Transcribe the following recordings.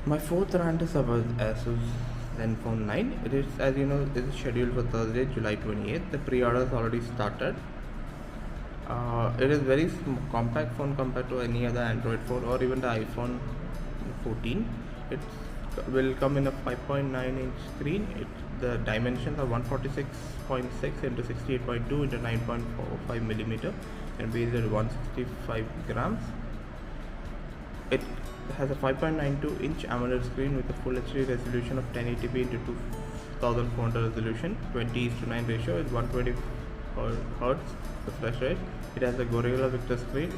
My fourth rant is about Asus Zenfone 9. It is, as you know, it is scheduled for Thursday, July 28th. The pre-order has already started. It is very compact phone compared to any other Android phone or even the iPhone 14. It will come in a 5.9-inch screen. The dimensions are 146.6 into 68.2 into 9.45 millimeter and weighs at 165 grams. It has a 5.92-inch AMOLED screen with a full HD resolution of 1080p into 2400 resolution, 20:9 ratio with 120 Hz refresh rate. It has a Gorilla Victus screen.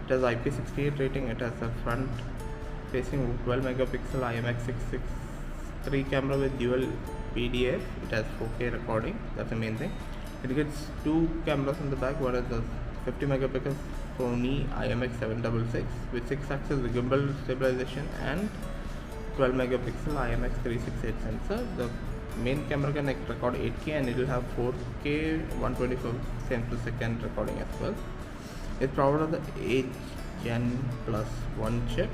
It has IP68 rating. It has a front-facing 12 megapixel IMX663 camera with dual PDAF. It has 4K recording. That's the main thing. It gets two cameras in the back. One is the 50 megapixel Sony IMX766 with 6-axis gimbal stabilization and 12 megapixel IMX368 sensor. The main camera can record 8K and it will have 4K 124 frames per second recording as well. It's powered on the 8 Gen Plus 1 chip.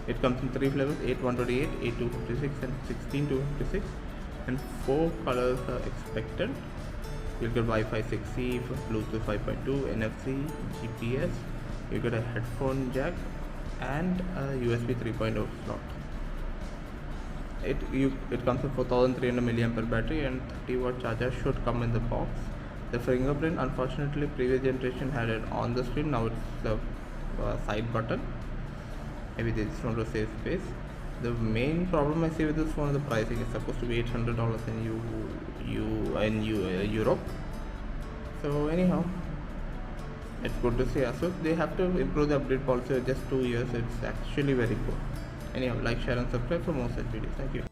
It comes in 3 flavors: 8128, 8256 and 16256, and 4 colors are expected. You'll get Wi-Fi 6E, Bluetooth 5.2, NFC, GPS. You get a headphone jack and a USB 3.0 slot. It comes with 4300 mAh battery and 30-watt charger should come in the box. The fingerprint, unfortunately, previous generation had it on the screen. Now it's the side button. Maybe they just want to save space. The main problem I see with this phone is the pricing. It's supposed to be $800 in Europe. So anyhow, it's good to see Asus. They have to improve the update policy. Just 2 years. It's actually very good. Anyhow, like, share and subscribe for more such videos. Thank you.